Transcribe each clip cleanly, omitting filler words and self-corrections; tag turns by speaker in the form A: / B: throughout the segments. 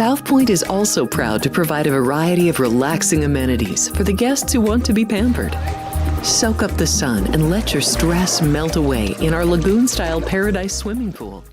A: South Point is also proud to provide a variety of relaxing amenities for the guests who want to be pampered. Soak up the sun and let your stress melt away in our lagoon-style paradise swimming pool.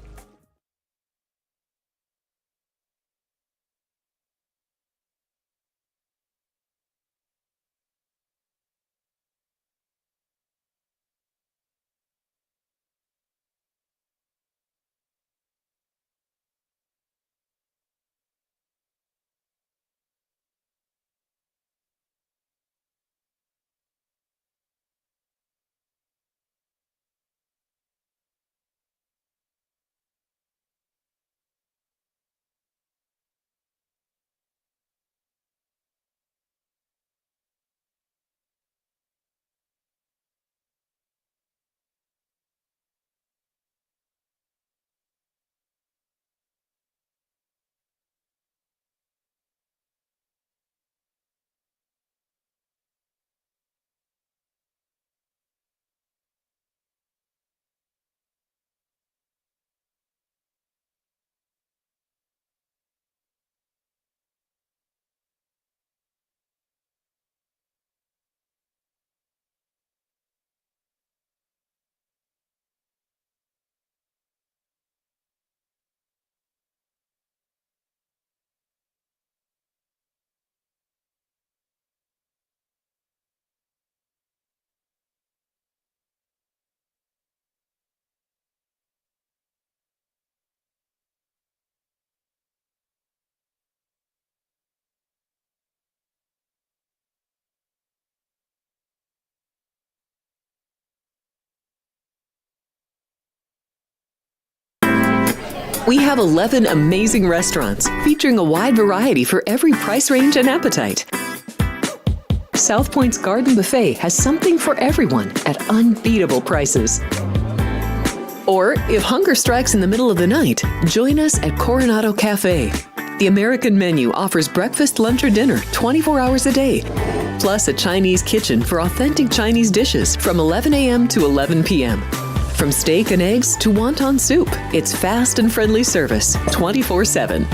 A: We have 11 amazing restaurants featuring a wide variety for every price range and appetite. South Point's Garden Buffet has something for everyone at unbeatable prices. Or, if hunger strikes in the middle of the night, join us at Coronado Cafe. The American menu offers breakfast, lunch, or dinner 24 hours a day, plus a Chinese kitchen for authentic Chinese dishes from 11 a.m. to 11 p.m. From steak and eggs to wonton soup, it's fast and friendly service 24/7.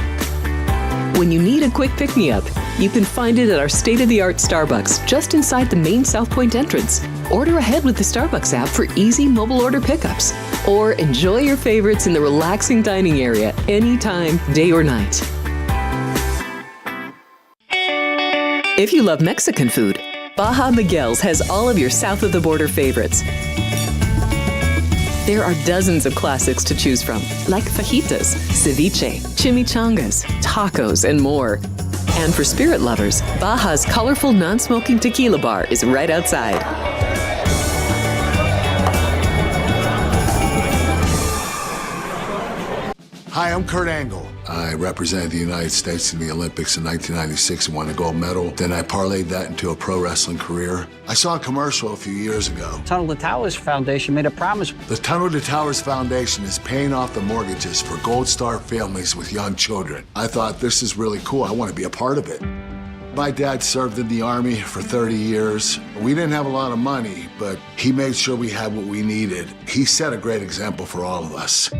A: When you need a quick pick-me-up, you can find it at our state-of-the-art Starbucks just inside the main South Point entrance. Order ahead with the Starbucks app for easy mobile order pickups. Or enjoy your favorites in the relaxing dining area anytime, day or night. If you love Mexican food, Baja Miguel's has all of your south-of-the-border favorites. There are dozens of classics to choose from, like fajitas, ceviche, chimichangas, tacos, and more. And for spirit lovers, Baja's colorful non-smoking tequila bar is right outside.
B: Hi, I'm Kurt Angle. I represented the United States in the Olympics in 1996 and won a gold medal. Then I parlayed that into a pro wrestling career. I saw a commercial a few years ago.
C: Tunnel to Towers Foundation made a promise.
B: The Tunnel to Towers Foundation is paying off the mortgages for Gold Star families with young children. I thought, this is really cool. I want to be a part of it. My dad served in the Army for 30 years. We didn't have a lot of money, but he made sure we had what we needed. He set a great example for all of us.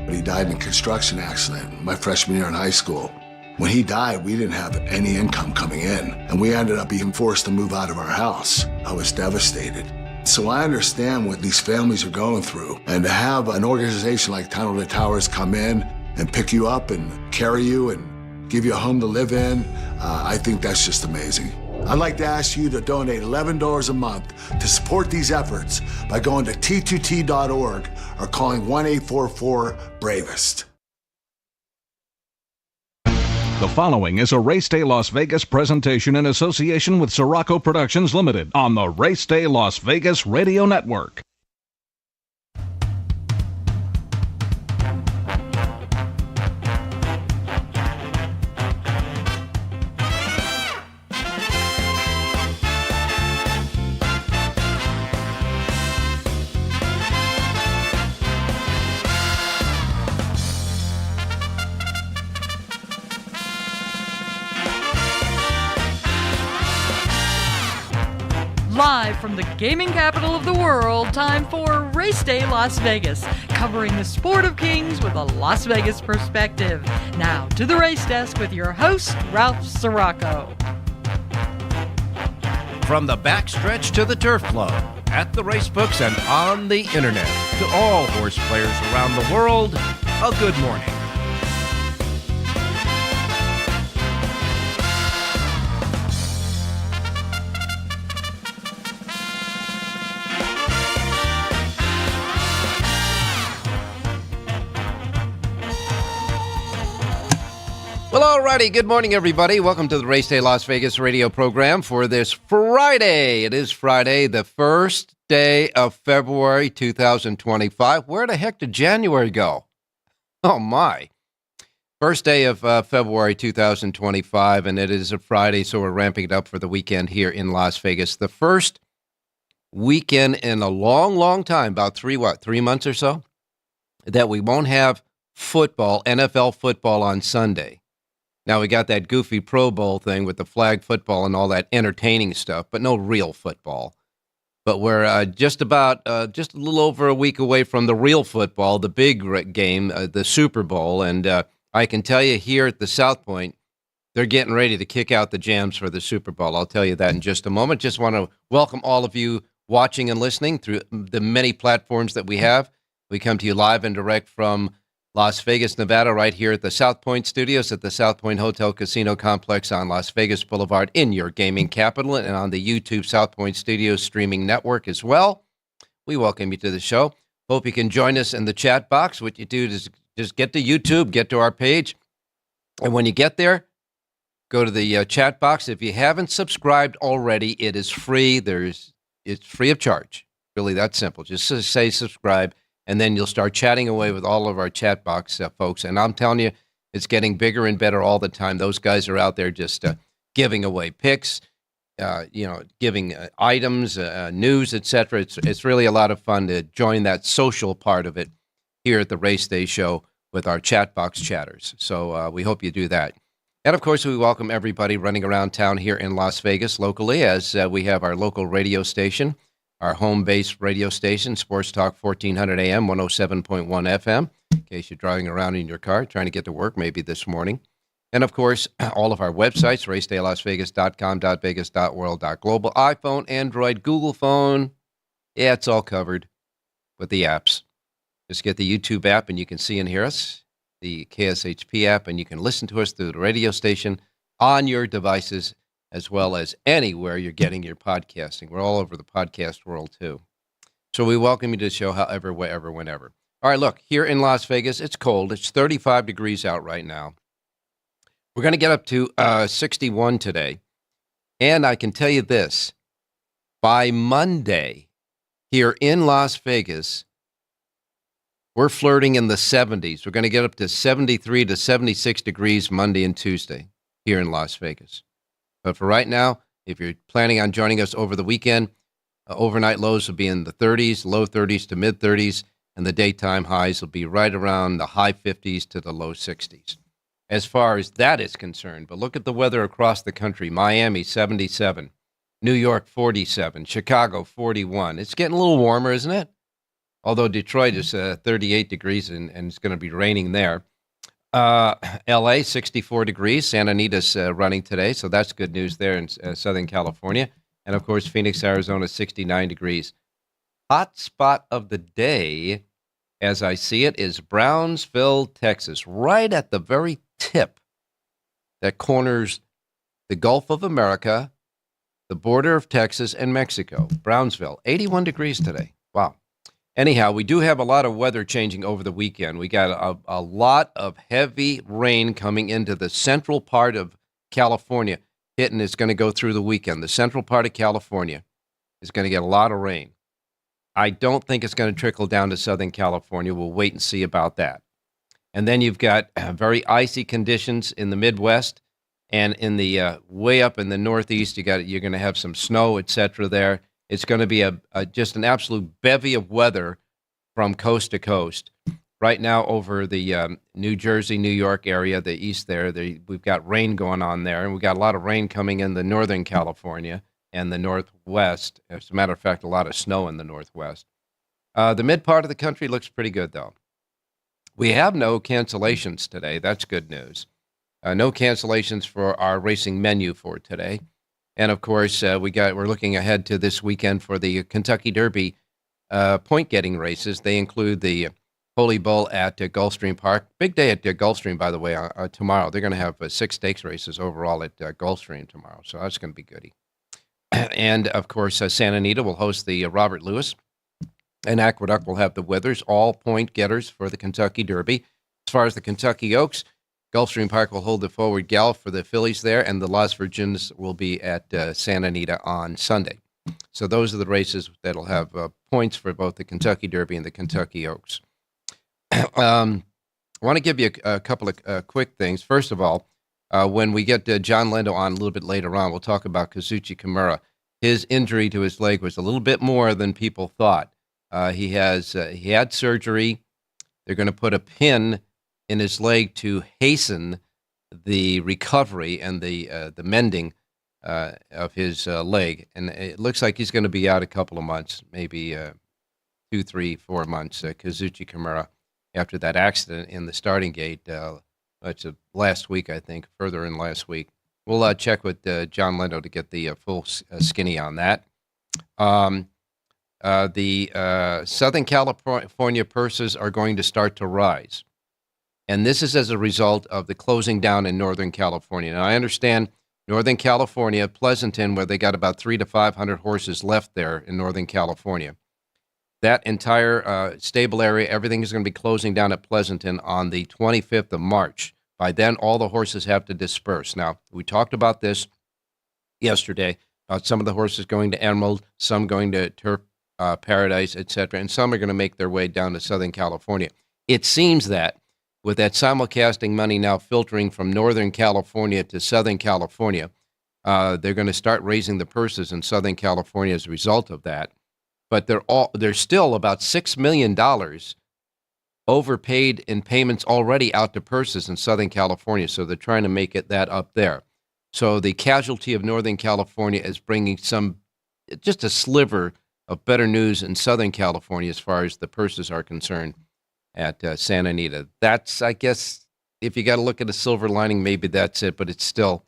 B: He died in a construction accident my freshman year in high school. When he died, we didn't have any income coming in, and we ended up being forced to move out of our house. I was devastated. So I understand what these families are going through, and to have an organization like Tunnel to Towers come in and pick you up and carry you and give you a home to live in, I think that's just amazing. I'd like to ask you to donate $11 a month to support these efforts by going to t2t.org or calling 1-844-BRAVEST.
D: The following is a Race Day Las Vegas presentation in association with Siraco Productions Limited on the Race Day Las Vegas Radio Network.
E: Live from the gaming capital of the world, time for Race Day Las Vegas, covering the sport of kings with a Las Vegas perspective. Now to the race desk with your host, Ralph Siraco.
F: From the backstretch to the turf club, at the racebooks and on the internet, to all horse players around the world, a good morning. Well, alrighty. Good morning, everybody. Welcome to the Race Day Las Vegas radio program for this Friday. It is Friday, the first day of February 2025. Where the heck did January go? Oh, my. First day of February 2025, and it is a Friday, so we're ramping it up for the weekend here in Las Vegas. The first weekend in a long, long time, about 3 months or so, that we won't have football, NFL football on Sunday. Now, we got that goofy Pro Bowl thing with the flag football and all that entertaining stuff, but no real football. But we're just a little over a week away from the real football, the big game, the Super Bowl. And I can tell you here at the South Point, they're getting ready to kick out the jams for the Super Bowl. I'll tell you that in just a moment. Just want to welcome all of you watching and listening through the many platforms that we have. We come to you live and direct from Las Vegas, Nevada, right here at the South Point Studios at the South Point Hotel Casino Complex on Las Vegas Boulevard in your gaming capital, and on the YouTube South Point Studios streaming network as well. We welcome you to the show. Hope you can join us in the chat box. What you do is just get to YouTube, get to our page, and when you get there, go to the chat box. If you haven't subscribed already, it is free. It's free of charge. Really that simple. Just say subscribe. And then you'll start chatting away with all of our chat box folks. And I'm telling you, it's getting bigger and better all the time. Those guys are out there just giving away picks, giving items, news, etc. It's really a lot of fun to join that social part of it here at the Race Day Show with our chat box chatters. So we hope you do that. And, of course, we welcome everybody running around town here in Las Vegas locally, as we have our local radio station, our home-based radio station, Sports Talk 1400 AM, 107.1 FM, in case you're driving around in your car, trying to get to work maybe this morning. And, of course, all of our websites, racedaylasvegas.com, .vegas, .world, .global, iPhone, Android, Google phone. Yeah, it's all covered with the apps. Just get the YouTube app, and you can see and hear us, the KSHP app, and you can listen to us through the radio station on your devices, as well as anywhere you're getting your podcasting. We're all over the podcast world, too. So we welcome you to the show however, wherever, whenever. All right, look, here in Las Vegas, it's cold. It's 35 degrees out right now. We're going to get up to 61 today. And I can tell you this, by Monday, here in Las Vegas, we're flirting in the 70s. We're going to get up to 73 to 76 degrees Monday and Tuesday here in Las Vegas. But for right now, if you're planning on joining us over the weekend, overnight lows will be in the 30s, low 30s to mid 30s, and the daytime highs will be right around the high 50s to the low 60s. As far as that is concerned, but look at the weather across the country. Miami, 77. New York, 47. Chicago, 41. It's getting a little warmer, isn't it? Although Detroit is 38 degrees and it's going to be raining there. LA, 64 degrees. Santa Anita's running today, so that's good news there in Southern California. And, of course, Phoenix, Arizona, 69 degrees. Hot spot of the day, as I see it, is Brownsville, Texas, right at the very tip that corners the Gulf of America, the border of Texas and Mexico. Brownsville, 81 degrees today. Wow. Anyhow, we do have a lot of weather changing over the weekend. We got a lot of heavy rain coming into the central part of California. Hitting is going to go through the weekend. The central part of California is going to get a lot of rain. I don't think it's going to trickle down to Southern California. We'll wait and see about that. And then you've got very icy conditions in the Midwest, and in the way up in the Northeast, you're going to have some snow, etc. there. It's going to be just an absolute bevy of weather from coast to coast. Right now over the New Jersey, New York area, the east there, we've got rain going on there, and we've got a lot of rain coming in the Northern California, and the Northwest. As a matter of fact, a lot of snow in the Northwest. The mid part of the country looks pretty good, though. We have no cancellations today. That's good news. No cancellations for our racing menu for today. And, of course, we're looking ahead to this weekend for the Kentucky Derby point-getting races. They include the Holy Bull at Gulfstream Park. Big day at Gulfstream, by the way, tomorrow. They're going to have 6 stakes races overall at Gulfstream tomorrow, so that's going to be goody. And, of course, Santa Anita will host the Robert Lewis, and Aqueduct will have the Withers, all point-getters for the Kentucky Derby. As far as the Kentucky Oaks, Gulfstream Park will hold the forward gallop for the fillies there, and the Las Virgins will be at Santa Anita on Sunday. So those are the races that will have points for both the Kentucky Derby and the Kentucky Oaks. I want to give you a couple of quick things. First of all, when we get John Lendo on a little bit later on, we'll talk about Kazuchi Kimura. His injury to his leg was a little bit more than people thought. He had surgery. They're going to put a pin in his leg to hasten the recovery and the mending of his leg. And it looks like he's going to be out a couple of months, maybe 2, 3, 4 months, Kazuchi Kimura, after that accident in the starting gate. That's last week, I think, further in last week. We'll check with John Lendo to get the full skinny on that. The Southern California purses are going to start to rise. And this is as a result of the closing down in Northern California. Now, I understand Northern California, Pleasanton, where they got about 300 to 500 horses left there in Northern California. That entire stable area, everything is going to be closing down at Pleasanton on the 25th of March. By then, all the horses have to disperse. Now, we talked about this yesterday, about some of the horses going to Emerald, some going to Turf Paradise, etc., and some are going to make their way down to Southern California. It seems that with that simulcasting money now filtering from Northern California to Southern California, they're going to start raising the purses in Southern California as a result of that. But they're still about $6 million overpaid in payments already out to purses in Southern California, so they're trying to make it that up there. So the casualty of Northern California is bringing just a sliver of better news in Southern California as far as the purses are concerned at Santa Anita. That's, I guess, if you got to look at a silver lining, maybe that's it, but it's still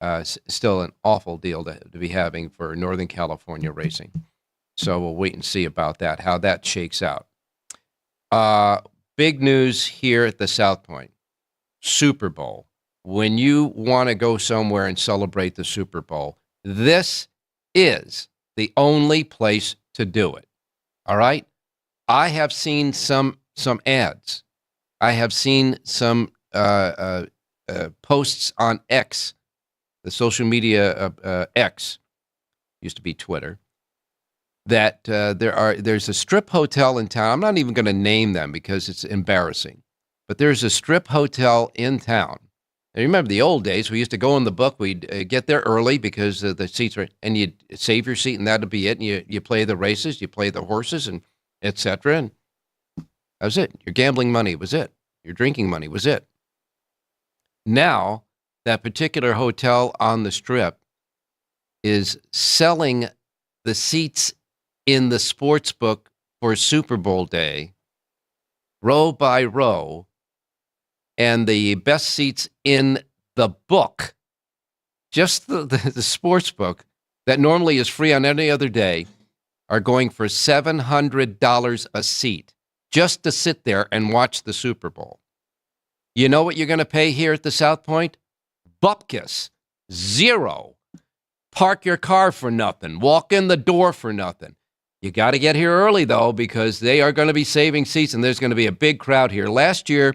F: an awful deal to be having for Northern California racing. So we'll wait and see about that, how that shakes out. Big news here at the South Point. Super Bowl. When you want to go somewhere and celebrate the Super Bowl, this is the only place to do it. All right? I have seen some ads. I have seen some posts on X, the social media X, used to be Twitter, that there's a strip hotel in town. I'm not even going to name them because it's embarrassing, but there's a strip hotel in town. And remember the old days, we used to go in the book, we'd get there early because the seats were, and you'd save your seat and that'd be it. And you play the races, you play the horses and et cetera. And that was it. Your gambling money was it. Your drinking money was it. Now, that particular hotel on the strip is selling the seats in the sports book for Super Bowl day, row by row, and the best seats in the book, just the sports book that normally is free on any other day, are going for $700 a seat just to sit there and watch the Super Bowl. You know what you're going to pay here at the South Point? Bupkis. $0. Park your car for nothing. Walk in the door for nothing. You got to get here early, though, because they are going to be saving seats, and there's going to be a big crowd here. Last year,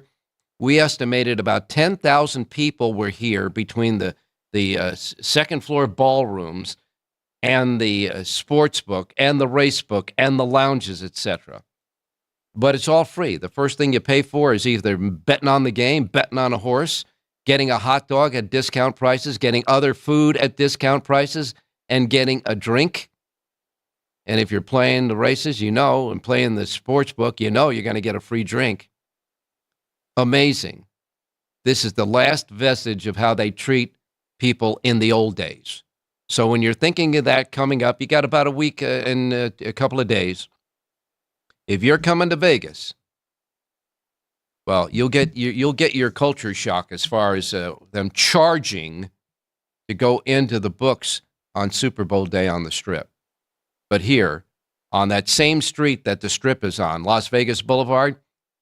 F: we estimated about 10,000 people were here between the second floor ballrooms and the sports book and the race book and the lounges, etc. But it's all free. The first thing you pay for is either betting on the game, betting on a horse, getting a hot dog at discount prices, getting other food at discount prices, and getting a drink. And if you're playing the races, and playing the sports book, you're going to get a free drink. Amazing. This is the last vestige of how they treat people in the old days. So when you're thinking of that coming up, you got about a week and a couple of days. If you're coming to Vegas, well, you'll get your culture shock as far as them charging to go into the books on Super Bowl day on the Strip. But here, on that same street that the Strip is on, Las Vegas Boulevard,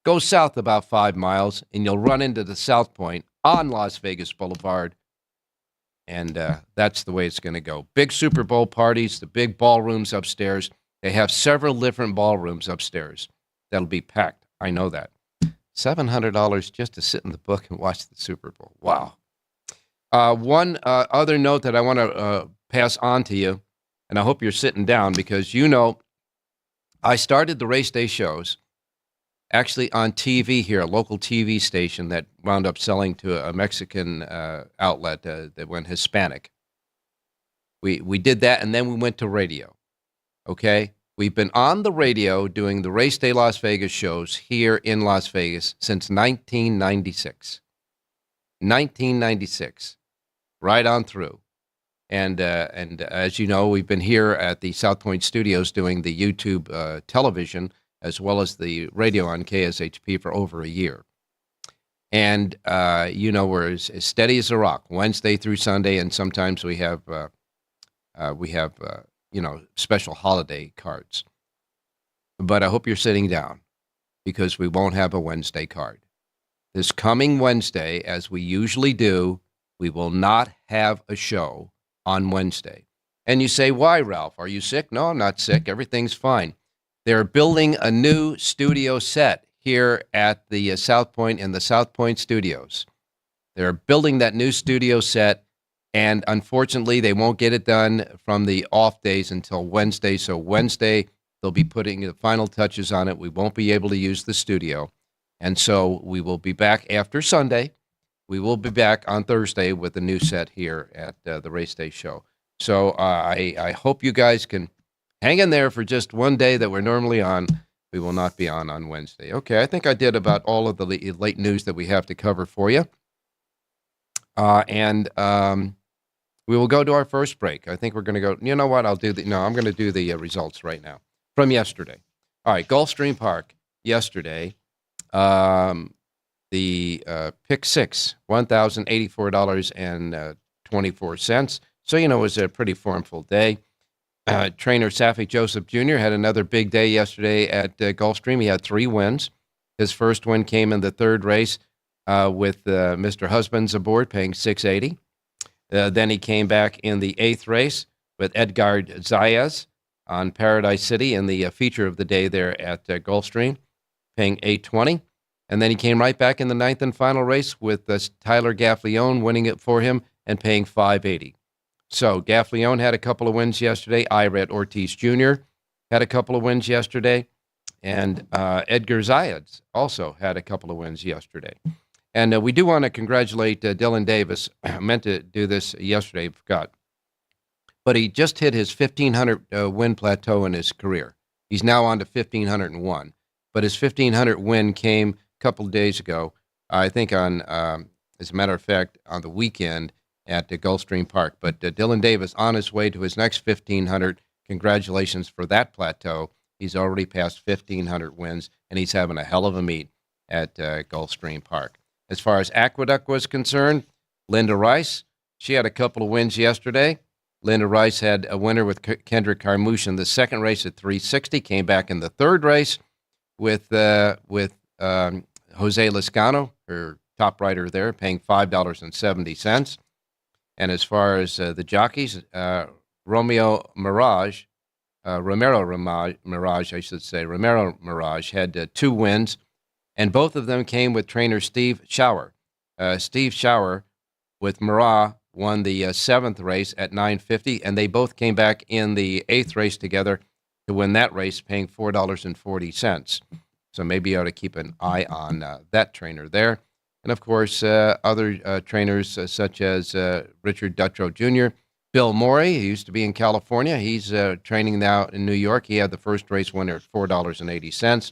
F: go south about 5 miles, and you'll run into the South Point on Las Vegas Boulevard. And that's the way it's going to go. Big Super Bowl parties, the big ballrooms upstairs. They have several different ballrooms upstairs that'll be packed. I know that. $700 just to sit in the book and watch the Super Bowl. Wow. One other note that I want to pass on to you, and I hope you're sitting down because, I started the race day shows actually on TV here, a local TV station that wound up selling to a Mexican outlet that went Hispanic. We did that, and then we went to radio, okay? We've been on the radio doing the Race Day Las Vegas shows here in Las Vegas since 1996. 1996, right on through. And as you know, we've been here at the South Point Studios doing the YouTube television as well as the radio on KSHP for over a year. And, we're as steady as a rock, Wednesday through Sunday, and sometimes we have special holiday cards. But I hope you're sitting down because we won't have a Wednesday card. This coming Wednesday, as we usually do, we will not have a show on Wednesday. And you say, why, Ralph? Are you sick? No, I'm not sick. Everything's fine. They're building a new studio set here at the South Point in the South Point Studios. They're building that new studio set, and unfortunately, they won't get it done from the off days until Wednesday. So Wednesday, they'll be putting the final touches on it. We won't be able to use the studio. And so we will be back after Sunday. We will be back on Thursday with a new set here at the Race Day Show. So I hope you guys can hang in there for just one day that we're normally on. We will not be on Wednesday. Okay, I think I did about all of the late news that we have to cover for you. And we will go to our first break. I think we're going to go, you know what, I'm going to do the results right now from yesterday. All right, Gulfstream Park yesterday. The pick six, $1,084.24. So, it was a pretty formful day. Trainer Safi Joseph Jr. had another big day yesterday at Gulfstream. He had 3 wins. His first win came in the third race with Mr. Husbands aboard, paying $680. Then he came back in the 8th race with Edgar Zayas on Paradise City in the feature of the day there at Gulfstream, paying $820. And then he came right back in the 9th and final race with Tyler Gaffleone winning it for him and paying $580. So Gaffleone had a couple of wins yesterday. Irat Ortiz Jr. had a couple of wins yesterday. And Edgar Zayas also had a couple of wins yesterday. And we do want to congratulate Dylan Davis. I meant to do this yesterday, forgot. But he just hit his 1,500 win plateau in his career. He's now on to 1,501. But his 1,500 win came a couple of days ago, I think on, as a matter of fact, on the weekend at the Gulfstream Park. But Dylan Davis on his way to his next 1,500. Congratulations for that plateau. He's already passed 1,500 wins, and he's having a hell of a meet at Gulfstream Park. As far as Aqueduct was concerned, Linda Rice, she had a couple of wins yesterday. Linda Rice had a winner with Kendrick Carmouche in the second race at 360, came back in the third race with Jose Lascano, her top rider there, paying $5.70. And as far as the jockeys, Romero Mirage, had 2 wins, and both of them came with trainer Steve Schauer. Steve Schauer with Mirage won the 7th race at 950, and they both came back in the 8th race together to win that race, paying $4.40. So maybe you ought to keep an eye on that trainer there. And, of course, other trainers such as Richard Dutrow Jr., Bill Morey, he used to be in California. He's training now in New York. He had the first race winner at $4.80.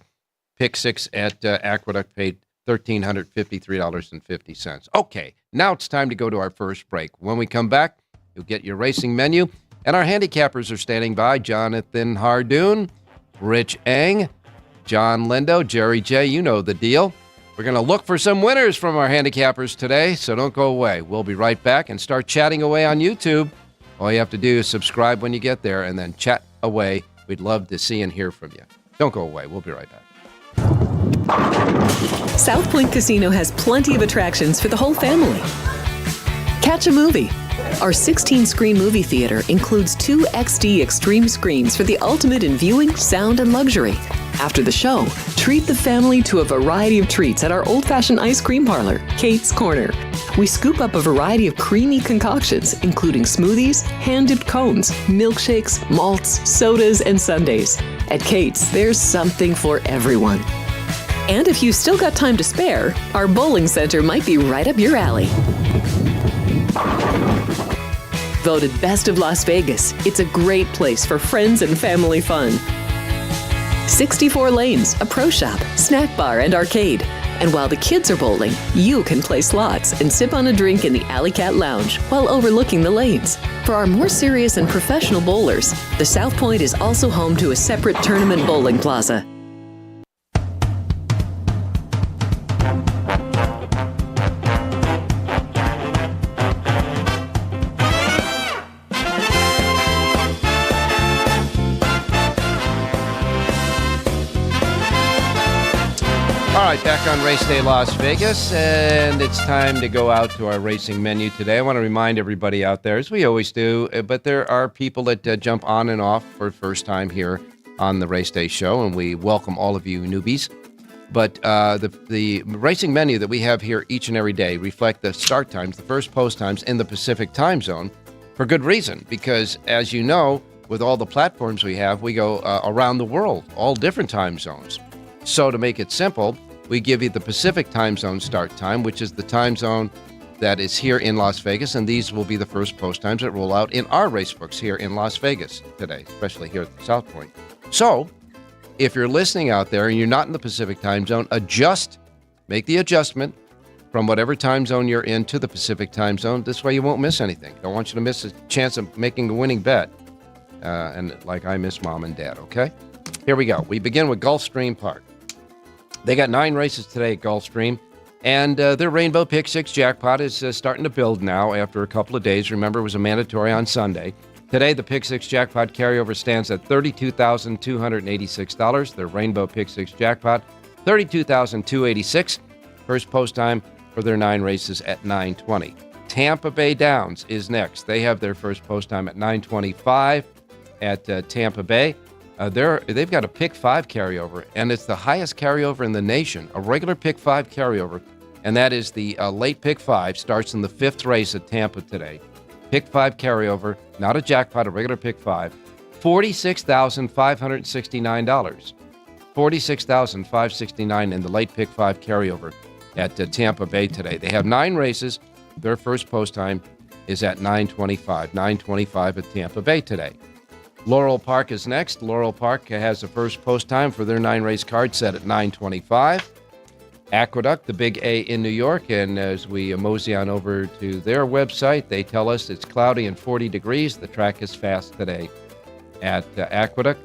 F: Pick 6 at Aqueduct paid $1,353.50. Okay, now it's time to go to our first break. When we come back, You'll get your racing menu. And our handicappers are standing by. Jonathan Hardoon, Rich Eng, John Lindo, Jerry J. You know the deal. We're going to look for some winners from our handicappers today, so don't go away. We'll be right back and start chatting away on YouTube. All you have to do is subscribe when you get there and then chat away. We'd love to see and hear from you. Don't go away. We'll be right back.
A: South Point Casino has plenty of attractions for the whole family. Catch a movie. Our 16-screen movie theater includes 2 XD Extreme screens for the ultimate in viewing, sound, and luxury. After the show, treat the family to a variety of treats at our old-fashioned ice cream parlor, Kate's Corner. We scoop up a variety of creamy concoctions, including smoothies, hand-dipped cones, milkshakes, malts, sodas, and sundaes. At Kate's, there's something for everyone. And if you've still got time to spare, our bowling center might be right up your alley. Voted Best of Las Vegas, it's a great place for friends and family fun. 64 lanes, a pro shop, snack bar, and arcade. And while the kids are bowling, you can play slots and sip on a drink in the Alley Cat Lounge while overlooking the lanes. For our more serious and professional bowlers, the South Point is also home to a separate tournament bowling plaza.
F: All right, back on Race Day Las Vegas, and it's time to go out to our racing menu today. I want to remind everybody out there, as we always do, but there are people that jump on and off for the first time here on the Race Day show, and we welcome all of you newbies. But the racing menu that we have here each and every day reflect the start times, the first post times in the Pacific time zone for good reason, because as you know, with all the platforms we have, we go around the world, all different time zones. So to make it simple, we give you the Pacific time zone start time, which is the time zone that is here in Las Vegas, and these will be the first post times that roll out in our race books here in Las Vegas today, especially here at the South Point. So if you're listening out there and you're not in the Pacific time zone, make the adjustment from whatever time zone you're in to the Pacific time zone. This way you won't miss anything. Don't want you to miss a chance of making a winning bet. And like I miss mom and dad, okay? Here we go. We begin with Gulfstream Park. They got 9 races today at Gulfstream, and their Rainbow Pick 6 jackpot is starting to build now after a couple of days. Remember, it was a mandatory on Sunday. Today, the Pick 6 jackpot carryover stands at $32,286. Their Rainbow Pick 6 jackpot, $32,286. First post time for their 9 races at 9:20. Tampa Bay Downs is next. They have their first post time at 9:25 at Tampa Bay. They've got a Pick 5 carryover, and it's the highest carryover in the nation, a regular Pick 5 carryover, and that is the late Pick 5, starts in the 5th race at Tampa today. Pick 5 carryover, not a jackpot, a regular Pick 5, $46,569. $46,569 in the late Pick 5 carryover at Tampa Bay today. They have 9 races. Their first post time is at 9:25 at Tampa Bay today. Laurel Park is next. Laurel Park has the first post time for their 9-race card set at 9:25. Aqueduct, the big A in New York, and as we mosey on over to their website, they tell us it's cloudy and 40 degrees. The track is fast today at Aqueduct.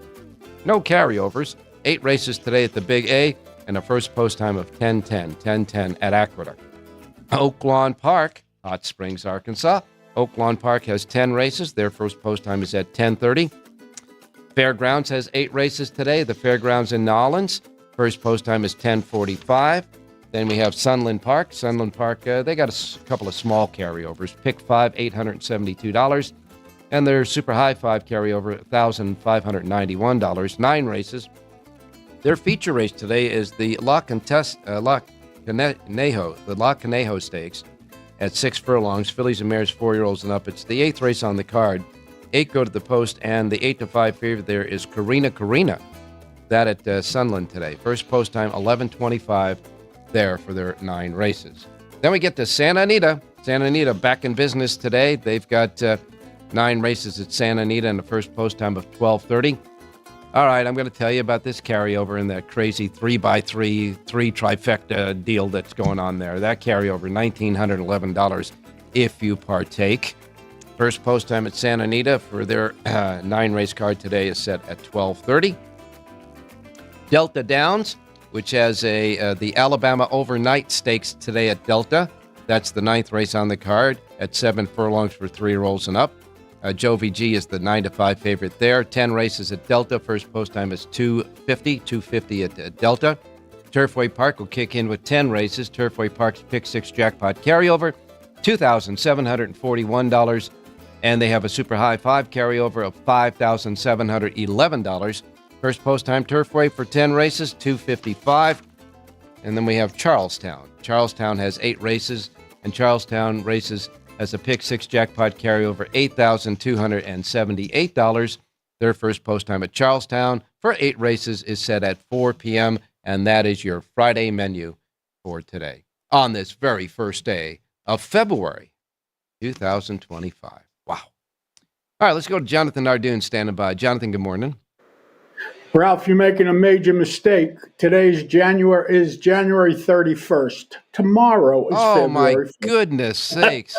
F: No carryovers. 8 races today at the big A, and a first post time of 10:10 at Aqueduct. Oak Lawn Park, Hot Springs, Arkansas. Oak Lawn Park has 10 races. Their first post time is at 10:30. Fairgrounds has 8 races today. The Fairgrounds in Nolens. First post time is 10:45. Then we have Sunland Park. Sunland Park, they got a couple of small carryovers. Pick 5, $872. And their Super High 5 carryover, $1,591. 9 races. Their feature race today is the La Conejo Stakes at 6 furlongs. Fillies and mares, 4-year-olds and up. It's the 8th race on the card. 8 go to the post, and the 8-5 favorite there is Carina. That at Sunland today. First post time, 11:25 there for their 9 races. Then we get to Santa Anita. Santa Anita back in business today. They've got 9 races at Santa Anita and a first post time of 12:30. All right, I'm going to tell you about this carryover and that crazy 3x3 trifecta deal that's going on there. That carryover, $1,911 if you partake. First post time at Santa Anita for their 9-race card today is set at 12:30. Delta Downs, which has the Alabama Overnight Stakes today at Delta. That's the 9th race on the card at 7 furlongs for 3-year-olds and up. Jovi G is the 9-5 favorite there. 10 races at Delta. First post time is 250 at Delta. Turfway Park will kick in with 10 races. Turfway Park's Pick 6 Jackpot Carryover, $2,741. And they have a Super High 5 carryover of $5,711. First post time Turfway for 10 races, $255. And then we have Charlestown. Charlestown has 8 races, and Charlestown races has a Pick 6 Jackpot carryover, $8,278. Their first post time at Charlestown for 8 races is set at 4 p.m., and that is your Friday menu for today on this very first day of February 2025. Wow. All right, let's go to Jonathan Nardoon standing by. Jonathan, good morning.
G: Ralph, you're making a major mistake. Today's January 31st. Tomorrow is February.
F: Oh, my goodness sakes.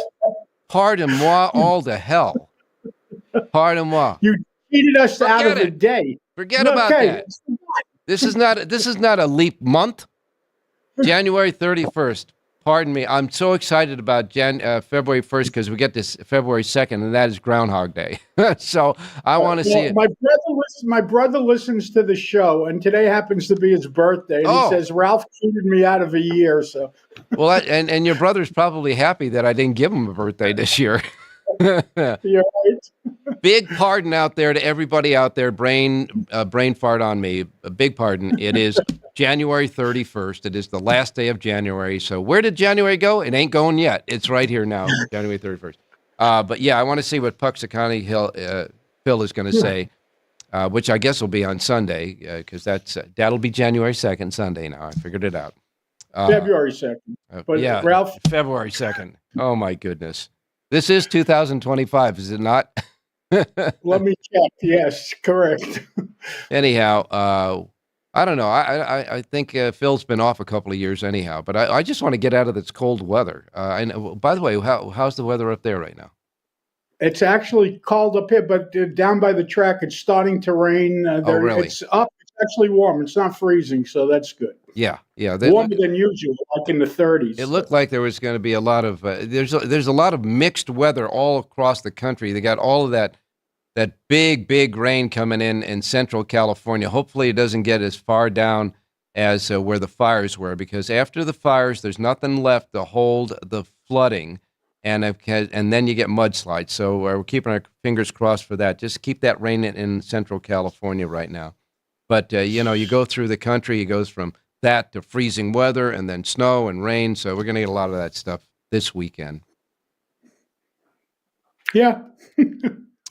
F: Pardon-moi all the hell. Pardon-moi.
G: You cheated us out of the day.
F: Forget about that. This is not a leap month. January 31st. Pardon me. I'm so excited about February 1st because we get this February 2nd, and that is Groundhog Day. So I want to see it.
G: My brother listens to the show, and today happens to be his birthday, and he says, Ralph cheated me out of a year. So,
F: well, and your brother's probably happy that I didn't give him a birthday this year.
G: You're right.
F: Big pardon out there to everybody out there. Brain fart on me. A big pardon. It is January 31st. It is the last day of January. So where did January go? It ain't going yet. It's right here now, January 31st. But yeah, I want to see what Puxaconnie Phil is going to say, which I guess will be on Sunday because that'll be January 2nd, Sunday now. I figured it out.
G: February 2nd. But
F: yeah,
G: Ralph,
F: February 2nd. Oh my goodness. This is 2025, is it not?
G: let me check. Yes, correct.
F: Anyhow, I don't know. I think Phil's been off a couple of years anyhow, but I just want to get out of this cold weather. And by the way, how's the weather up there right now?
G: It's actually cold up here, but down by the track, it's starting to rain.
F: Really?
G: It's up. It's actually warm. It's not freezing, so that's good.
F: Yeah.
G: Warmer than usual, like in the 30s.
F: It looked like there was going to be a lot of there's a lot of mixed weather all across the country. They got all of that big rain coming in Central California. Hopefully, it doesn't get as far down as where the fires were, because after the fires, there's nothing left to hold the flooding, and then you get mudslides. So we're keeping our fingers crossed for that. Just keep that rain in Central California right now. But you go through the country, it goes from that to freezing weather and then snow and rain. So we're going to get a lot of that stuff this weekend.
G: Yeah.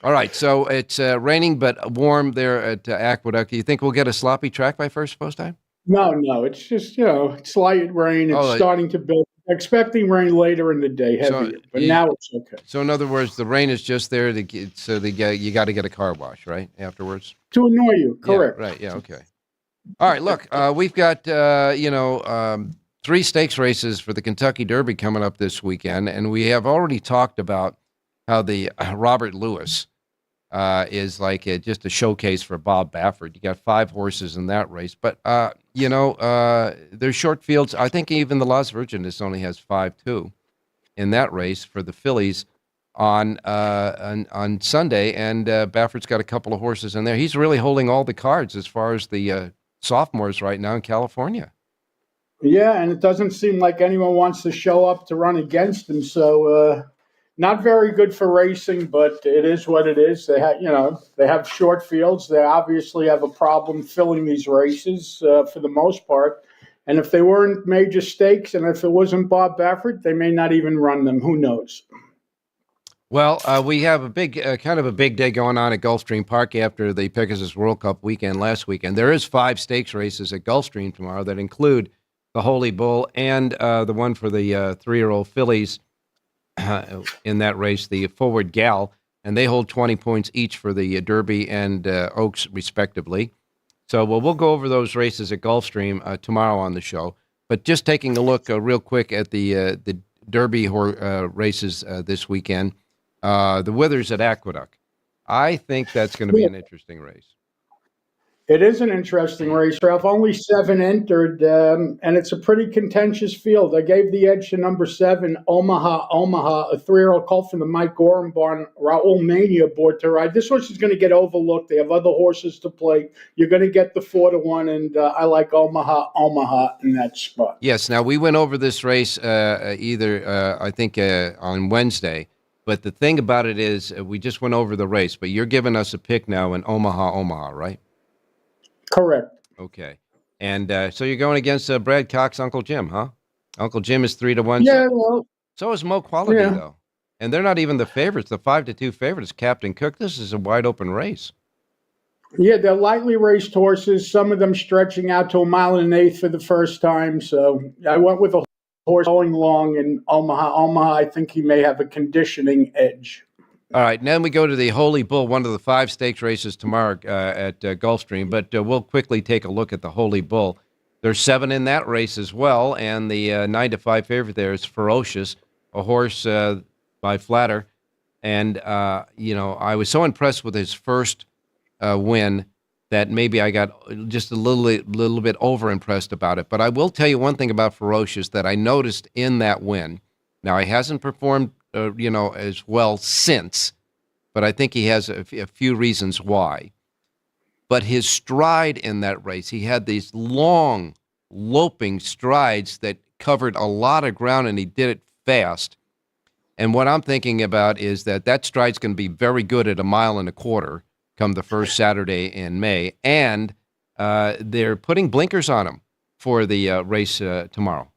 F: All right. So it's raining but warm there at Aqueduct. Do you think we'll get a sloppy track by first post time?
G: No. It's just, it's light rain. It's starting to build. Expecting rain later in the day, heavier, but now it's okay.
F: So in other words, the rain is just there you got to get a car wash, right, afterwards?
G: To annoy you, correct.
F: Yeah, right, yeah, okay. All right, look, we've got, 3 stakes races for the Kentucky Derby coming up this weekend, and we have already talked about how the Robert Lewis is like just a showcase for Bob Baffert. You got 5 horses in that race, but there's short fields. I think even the Las Virgenes only has 5 too in that race for the fillies on Sunday, and Baffert's got a couple of horses in there. He's really holding all the cards as far as the sophomores right now in California.
G: Yeah, and it doesn't seem like anyone wants to show up to run against him. So not very good for racing, but it is what it is. They have short fields. They obviously have a problem filling these races for the most part. And if they weren't major stakes, and if it wasn't Bob Baffert, they may not even run them. Who knows?
F: Well, we have a big, kind of a big day going on at Gulfstream Park after the Pegasus World Cup weekend last weekend. There is 5 stakes races at Gulfstream tomorrow that include the Holy Bull and the one for the 3-year-old fillies in that race, the Forward Gal, and they hold 20 points each for the Derby and Oaks, respectively. So we'll go over those races at Gulfstream tomorrow on the show. But just taking a look real quick at the Derby races this weekend. the Withers at Aqueduct. I think that's going to be an interesting race.
G: It is an interesting race, Ralph. Only 7 entered, and it's a pretty contentious field. I gave the edge to number 7, Omaha, a 3-year-old colt from the Mike Gorham barn. Raul Mania aboard to ride. This horse is going to get overlooked. They have other horses to play. You're going to get the 4-1, and I like Omaha in that spot.
F: Yes. Now, we went over this race I think on Wednesday. But the thing about it is we just went over the race, but you're giving us a pick now in Omaha, right?
G: Correct.
F: Okay. And so you're going against Brad Cox's Uncle Jim, huh? Uncle Jim is 3-1.
G: Yeah, well.
F: So is Mo Quality, though. And they're not even the favorites. The 5-2 favorite is Captain Cook. This is a wide open race.
G: Yeah, they're lightly raced horses, some of them stretching out to 1 1/8 for the first time. So I went with a horse going long in Omaha. I think he may have a conditioning edge.
F: All right, and then we go to the Holy Bull, one of the 5 stakes races tomorrow at Gulfstream. But we'll quickly take a look at the Holy Bull. There's 7 in that race as well, and the 9-5 favorite there is Ferocious, a horse by Flatter. And, I was so impressed with his first win that maybe I got just a little bit over-impressed about it. But I will tell you one thing about Ferocious that I noticed in that win. Now, he hasn't performed as well since, but I think he has a few reasons why. But his stride in that race, he had these long, loping strides that covered a lot of ground, and he did it fast. And what I'm thinking about is that stride's going to be very good at 1.25 miles come the first Saturday in May, and they're putting blinkers on him for the race tomorrow.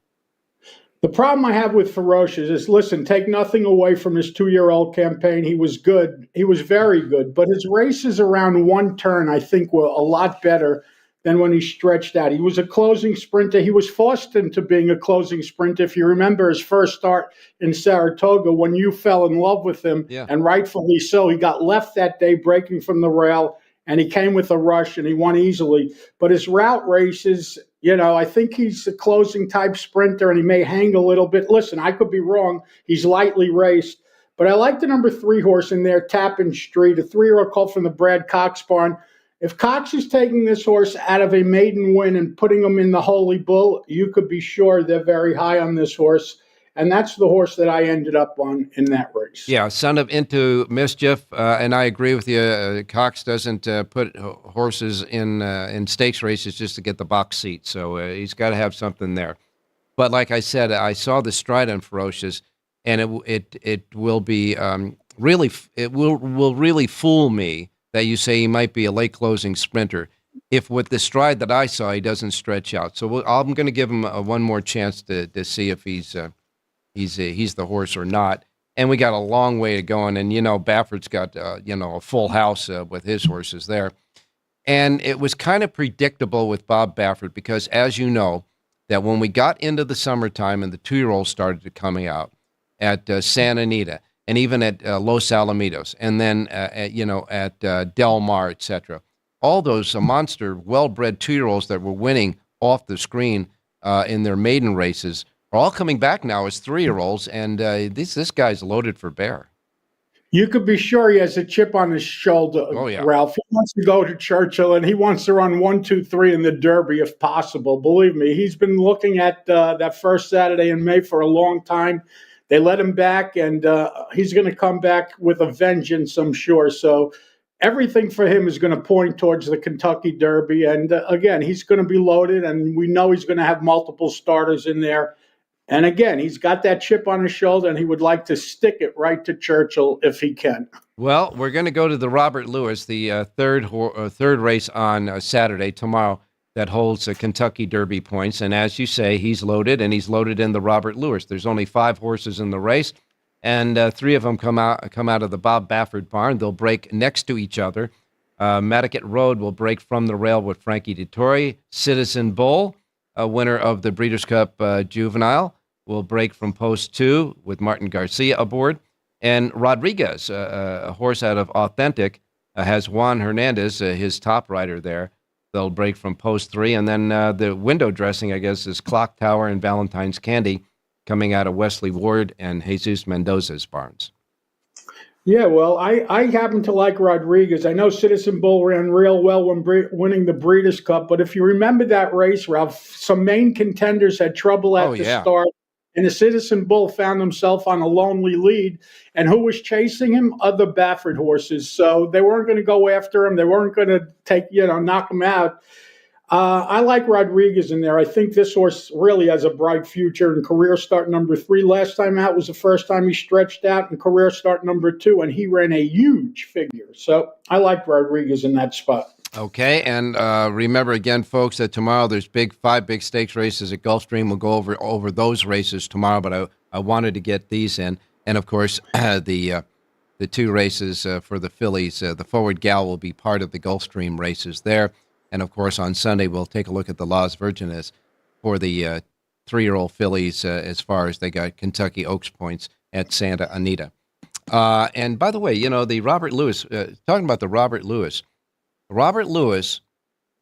G: The problem I have with Ferocious is, listen, take nothing away from his 2-year-old campaign. He was good. He was very good. But his races around one turn, I think, were a lot better than when he stretched out. He was a closing sprinter. He was forced into being a closing sprinter. If you remember his first start in Saratoga, when you fell in love with him, and rightfully so, he got left that day breaking from the rail, and he came with a rush, and he won easily. But his route races, I think he's a closing type sprinter, and he may hang a little bit. Listen, I could be wrong. He's lightly raced. But I like the number 3 horse in there, Tappan Street, a 3-year-old colt from the Brad Cox barn. If Cox is taking this horse out of a maiden win and putting him in the Holy Bull, you could be sure they're very high on this horse. And that's the horse that I ended up on in that race.
F: Yeah, son of Into Mischief, and I agree with you. Cox doesn't put horses in stakes races just to get the box seat, so he's got to have something there. But like I said, I saw the stride on Ferocious, and it will be really fool me that you say he might be a late closing sprinter if with the stride that I saw he doesn't stretch out. So I'm going to give him one more chance to see if he's the horse or not. And we got a long way to go. And Bafford's got a full house with his horses there. And it was kind of predictable with Bob Baffert because, as you know, that when we got into the summertime and the 2-year-olds started coming out at Santa Anita and even at Los Alamitos and then at Del Mar, etc., all those monster well-bred 2-year-olds that were winning off the screen in their maiden races are all coming back now as 3-year-olds, and this guy's loaded for bear.
G: You could be sure he has a chip on his shoulder, Ralph. He wants to go to Churchill, and he wants to run 1, 2, 3 in the Derby if possible. Believe me, he's been looking at that first Saturday in May for a long time. They let him back, and he's going to come back with a vengeance, I'm sure. So everything for him is going to point towards the Kentucky Derby. And again, he's going to be loaded, and we know he's going to have multiple starters in there. And again, he's got that chip on his shoulder, and he would like to stick it right to Churchill if he can.
F: Well, we're going to go to the Robert Lewis, the third race on Saturday, tomorrow, that holds Kentucky Derby points. And as you say, he's loaded, and he's loaded in the Robert Lewis. There's only 5 horses in the race, and 3 of them come out of the Bob Baffert barn. They'll break next to each other. Matticat Road will break from the rail with Frankie Dettori. Citizen Bull, a winner of the Breeders' Cup Juvenile, will break from post 2 with Martin Garcia aboard. And Rodriguez, a horse out of Authentic, has Juan Hernandez, his top rider there. They'll break from post 3. And then the window dressing, I guess, is Clock Tower and Valentine's Candy coming out of Wesley Ward and Jesus Mendoza's barns.
G: Yeah, well, I happen to like Rodriguez. I know Citizen Bull ran real well when winning the Breeders' Cup, but if you remember that race, Ralph, some main contenders had trouble
F: Oh,
G: at the
F: yeah.
G: start, and the Citizen Bull found himself on a lonely lead. And who was chasing him? Other Baffert horses. So they weren't going to go after him. They weren't going to knock him out. I like Rodriguez in there. I think this horse really has a bright future in career start number 3. Last time out was the first time he stretched out in career start number 2, and he ran a huge figure. So I like Rodriguez in that spot.
F: Okay, and remember again, folks, that tomorrow there's 5 big stakes races at Gulfstream. We'll go over those races tomorrow, but I wanted to get these in. And, of course, the 2 races for the fillies. The Forward Gal will be part of the Gulfstream races there. And, of course, on Sunday, we'll take a look at the Las Virgenes for the 3-year-old fillies as far as they got Kentucky Oaks points at Santa Anita. And, by the way, the Robert Lewis, talking about the Robert Lewis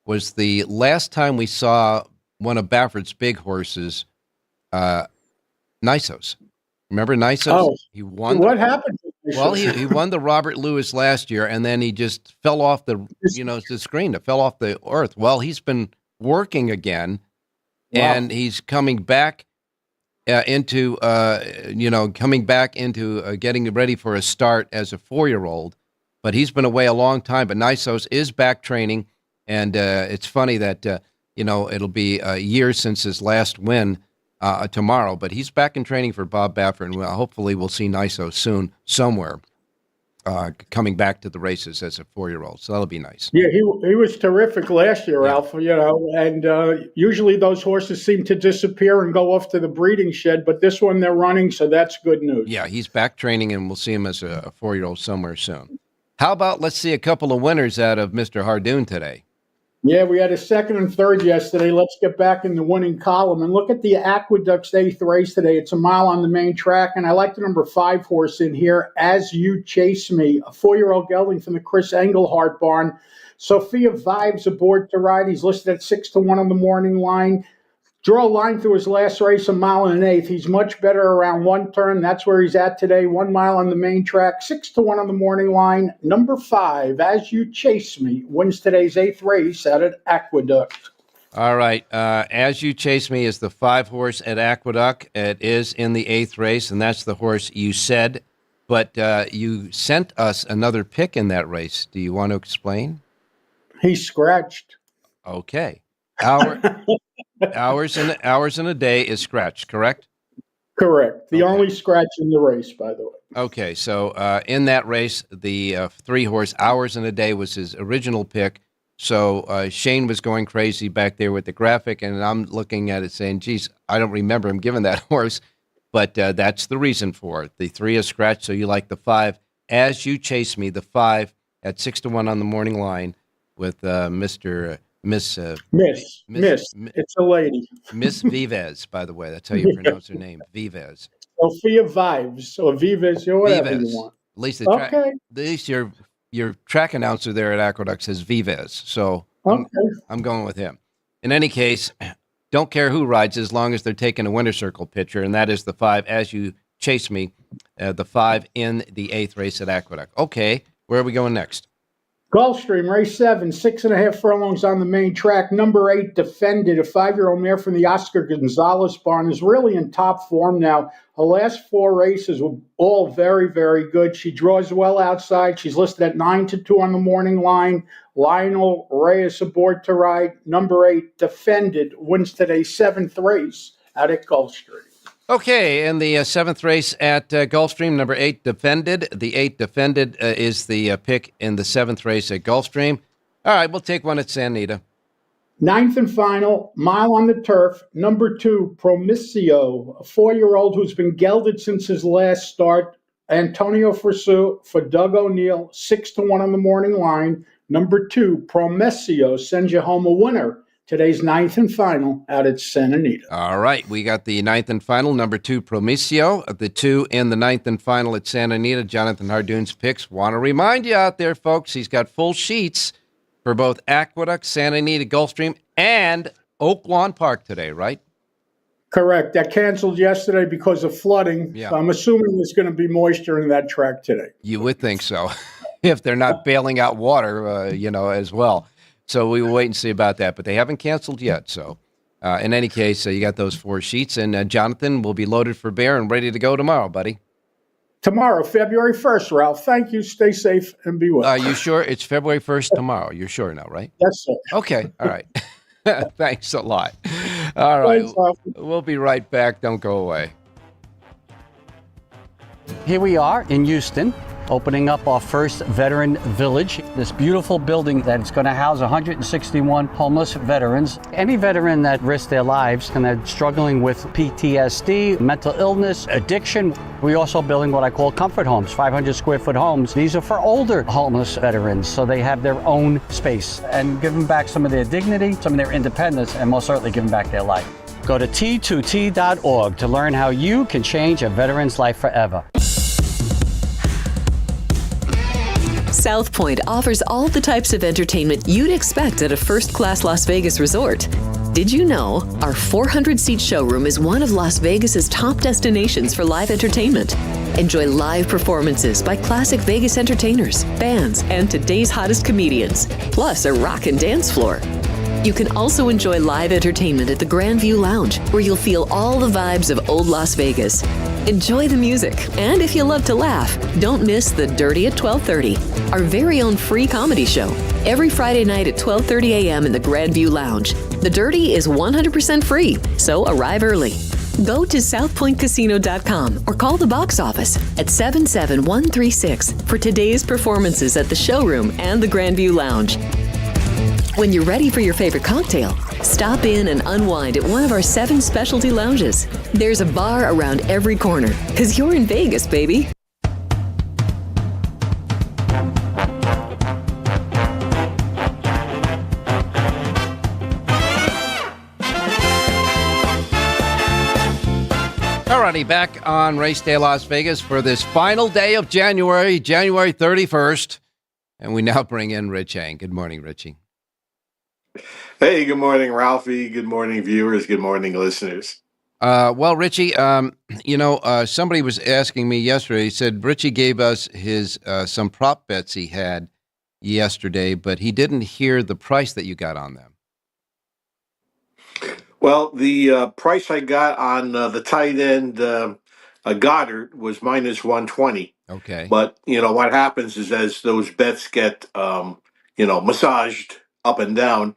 F: was the last time we saw one of Baffert's big horses, Nisos. Remember Nisos?
G: Oh,
F: he won.
G: What happened?
F: Well, he won the Robert Lewis last year, and then he just fell off the screen. It fell off the earth. Well, he's been working again, and he's coming back into getting ready for a start as a 4-year-old. But he's been away a long time. But Nisos is back training, and it's funny that it'll be a year since his last win. Tomorrow, but he's back in training for Bob Baffert, and hopefully we'll see Niso soon somewhere coming back to the races as a 4-year-old. So that'll be nice.
G: Yeah, he was terrific last year, Ralph. And usually those horses seem to disappear and go off to the breeding shed, but this one they're running, so that's good news.
F: Yeah, he's back training, and we'll see him as a 4-year-old somewhere soon. How about let's see a couple of winners out of Mr. Hardoon today?
G: Yeah, we had a second and third yesterday. Let's get back in the winning column and look at the Aqueduct's 8th race today. It's a mile on the main track, and I like the number 5 horse in here, As You Chase Me, a 4-year-old gelding from the Chris Engelhart barn. Sophia Vives aboard to ride. He's listed at 6-1 on the morning line. Draw a line through his last race, a mile and an eighth. He's much better around one turn. That's where he's at today. 1 mile on the main track, 6-1 on the morning line. Number 5, As You Chase Me, wins today's 8th race out at Aqueduct.
F: All right. As You Chase Me is the 5 horse at Aqueduct. It is in the 8th race, and that's the horse you said. But you sent us another pick in that race. Do you want to explain?
G: He's scratched.
F: Okay. Hours in a day is scratched, correct?
G: Correct. The only scratch in the race, by the way.
F: Okay, so in that race, the 3 horse Hours in a Day was his original pick. So Shane was going crazy back there with the graphic, and I'm looking at it saying, geez, I don't remember him giving that horse, but that's the reason for it. The 3 is scratched, so you like the 5. As You Chase Me, the 5 at 6-1 on the morning line with Miss.
G: It's a lady.
F: Miss Vives, by the way. That's how you pronounce her name, Vives.
G: Sophia Vives, or Vives, or whatever you want.
F: At least your track announcer there at Aqueduct says Vives, so I'm going with him. In any case, don't care who rides as long as they're taking a winner circle picture, and that is the 5, As You Chase Me, the 5 in the 8th race at Aqueduct. Okay, where are we going next?
G: Gulfstream, race 7, 6.5 furlongs on the main track. Number 8, Defended, a 5-year-old mare from the Oscar Gonzalez barn, is really in top form now. Her last 4 races were all very, very good. She draws well outside. She's listed at 9-2 on the morning line. Lionel Reyes aboard to ride. Number 8, Defended, wins today's 7th race out at Gulfstream.
F: Okay, in the 7th race at Gulfstream, number 8, Defended. The 8, Defended, is the pick in the 7th race at Gulfstream. All right, we'll take one at Santa Anita.
G: 9th and final, mile on the turf. Number 2, Promisio, a 4-year-old who's been gelded since his last start. Antonio Frisou for Doug O'Neill, 6-1 on the morning line. Number 2, Promisio, sends you home a winner. Today's 9th and final out at Santa Anita.
F: All right, we got the 9th and final, number 2, Promisio. The 2 in the 9th and final at Santa Anita, Jonathan Hardoon's picks. Want to remind you out there, folks, he's got full sheets for both Aqueduct, Santa Anita, Gulfstream, and Oak Lawn Park today, right?
G: Correct. That canceled yesterday because of flooding.
F: Yeah.
G: So I'm assuming there's going to be moisture in that track today.
F: You would think so, if they're not bailing out water, as well. So we will wait and see about that. But they haven't canceled yet. So in any case, you got those 4 sheets. And Jonathan will be loaded for bear and ready to go tomorrow, buddy.
G: Tomorrow, February 1st, Ralph. Thank you. Stay safe and be well.
F: Are you sure? It's February 1st tomorrow. You're sure now, right?
G: Yes, sir.
F: Okay. All right. Thanks a lot. All right.
G: Thanks, Ralph.
F: We'll be right back. Don't go away.
C: Here we are in Houston, opening up our first veteran village, this beautiful building that's going to house 161 homeless veterans. Any veteran that risked their lives and are struggling with PTSD, mental illness, addiction. We're also building what I call comfort homes, 500 square foot homes. These are for older homeless veterans, so they have their own space and give them back some of their dignity, some of their independence, and most certainly give them back their life. Go to T2T.org to learn how you can change a veteran's life forever.
A: South Point offers all the types of entertainment you'd expect at a first-class Las Vegas resort. Did you know our 400-seat showroom is one of Las Vegas's top destinations for live entertainment? Enjoy live performances by classic Vegas entertainers, bands, and today's hottest comedians, plus a rockin' dance floor. You can also enjoy live entertainment at the Grand View Lounge, where you'll feel all the vibes of old Las Vegas. Enjoy the music, and if you love to laugh, don't miss The Dirty at 12:30, our very own free comedy show, every Friday night at 12:30 a.m. in the Grand View Lounge. The Dirty is 100% free, so arrive early. Go to southpointcasino.com or call the box office at 77136 for today's performances at the showroom and the Grand View Lounge. When you're ready for your favorite cocktail, stop in and unwind at one of our 7 specialty lounges. There's a bar around every corner, because you're in Vegas, baby.
F: Alrighty, back on Race Day Las Vegas for this final day of January 31st. And we now bring in Rich Hang. Good morning, Richie.
H: Hey, good morning, Ralphie. Good morning, viewers. Good morning, listeners.
F: Well, Richie, somebody was asking me yesterday. He said Richie gave us his some prop bets he had yesterday, but he didn't hear the price that you got on them.
H: Well, the price I got on the tight end Goddard was minus 120.
F: Okay.
H: But, what happens is as those bets get, massaged up and down,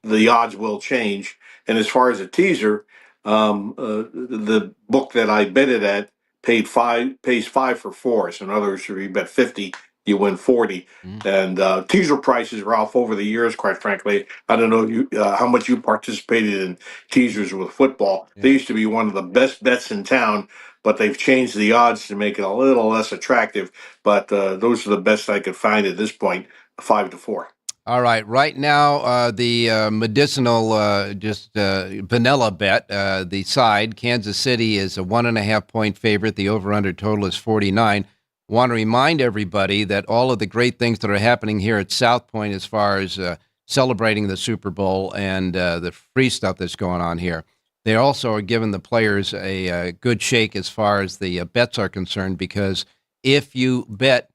H: the odds will change. And as far as a teaser, the book that I bet it at pays 5 for 4. So in other words, if you bet 50, you win 40. And teaser prices, Ralph, over the years, quite frankly, I don't know how much you participated in teasers with football.
F: Yeah.
H: They used to be one of the best bets in town, but they've changed the odds to make it a little less attractive. But those are the best I could find at this point, 5 to 4.
F: All right. Right now, the medicinal, vanilla bet, the side, Kansas City is a 1.5 point favorite. The over-under total is 49. Want to remind everybody that all of the great things that are happening here at South Point as far as celebrating the Super Bowl and the free stuff that's going on here, they also are giving the players a good shake as far as the bets are concerned, because if you bet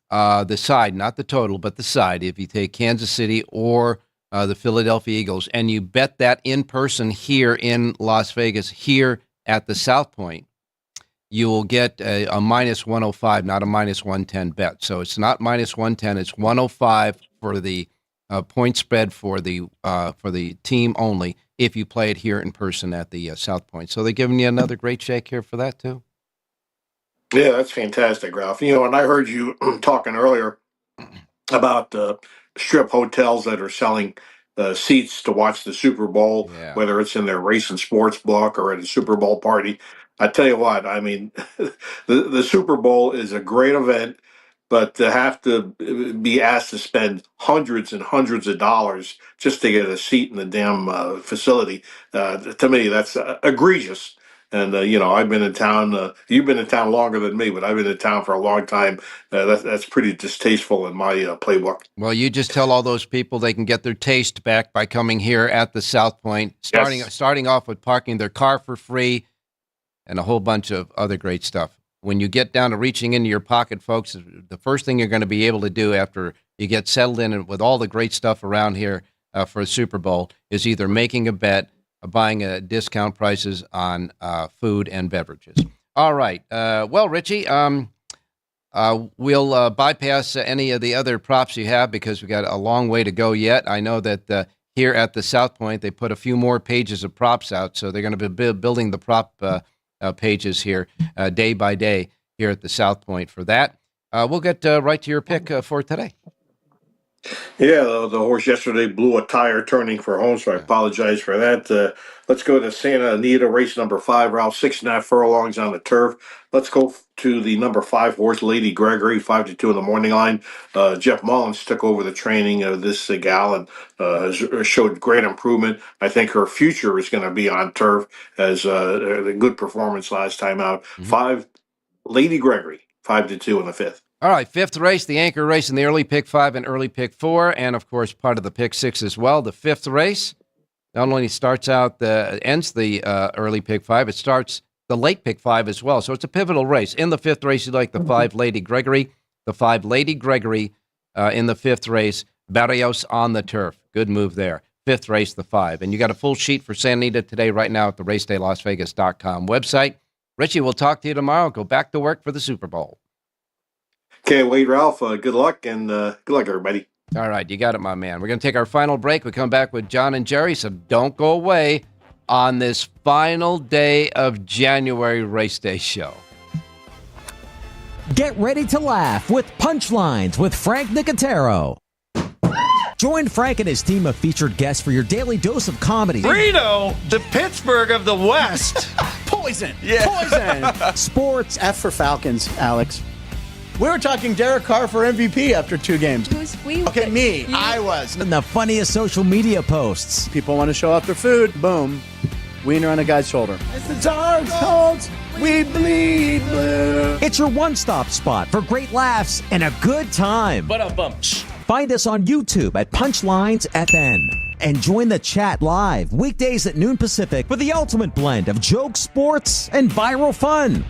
F: the side, not the total, but the side, if you take Kansas City or the Philadelphia Eagles, and you bet that in person here in Las Vegas, here at the South Point, you will get a minus 105, not a minus 110 bet. So it's not minus 110, it's 105 for the point spread for the team only if you play it here in person at the South Point. So they're giving you another great shake here for that, too.
H: Yeah, that's fantastic, Ralph. And I heard you talking earlier about strip hotels that are selling seats to watch the Super Bowl,
F: Yeah.
H: whether it's in their race and sports book or at a Super Bowl party. I tell you what, I mean, the Super Bowl is a great event, but to have to be asked to spend hundreds and hundreds of dollars just to get a seat in the damn facility, to me, that's egregious. And I've been in town. You've been in town longer than me, but I've been in town for a long time. That's pretty distasteful in my playbook.
F: Well, you just tell all those people they can get their taste back by coming here at the South Point, starting off with parking their car for free and a whole bunch of other great stuff. When you get down to reaching into your pocket, folks, the first thing you're going to be able to do after you get settled in and with all the great stuff around here for the Super Bowl is either making a bet or buying discount prices on food and beverages. All right. Well, Richie, we'll bypass any of the other props you have because we got a long way to go yet. I know that here at the South Point, they put a few more pages of props out, so they're going to be building the prop pages here day by day here at the South Point for that. We'll get right to your pick for today.
H: Yeah, the horse yesterday blew a tire turning for home, so I apologize for that. Let's go to Santa Anita, race number 5, Ralph, 6.5 furlongs on the turf. Let's go to the number 5 horse, Lady Gregory, 5-2 in the morning line. Jeff Mullins took over the training of this gal and has showed great improvement. I think her future is going to be on turf as a good performance last time out. 5, Lady Gregory, 5-2 in the 5th.
F: All right, 5th race, the anchor race in the early pick 5 and early pick 4, and of course part of the pick 6 as well. The 5th race not only ends the early pick 5, it starts the late pick 5 as well. So it's a pivotal race. In the 5th race, you like the 5 Lady Gregory. The 5 Lady Gregory in the 5th race, Barrios on the turf. Good move there. 5th race, the 5. And you got a full sheet for Santa Anita today right now at the racedaylasvegas.com website. Richie, we'll talk to you tomorrow. Go back to work for the Super Bowl.
H: Can't wait, Ralph. Good luck, and good luck, everybody.
F: All right, you got it, my man. We're going to take our final break. We come back with John and Jerry, so don't go away on this final day of January Race Day show.
I: Get ready to laugh with Punchlines with Frank Nicotero. Join Frank and his team of featured guests for your daily dose of comedy.
J: Reno, the Pittsburgh of the West.
K: Poison.
J: Yeah.
K: Poison.
J: Sports.
K: F for Falcons, Alex. We were talking Derek Carr for MVP after 2 games.
L: Who's we?
K: Okay, me. I was.
I: And the funniest social media posts.
K: People want to show off their food. Boom. Wiener on a guy's shoulder. It's the Dark Colts. We bleed blue.
I: It's your one-stop spot for great laughs and a good time. Find us on YouTube at Punchlines FN. And join the chat live weekdays at noon Pacific for the ultimate blend of jokes, sports, and viral fun.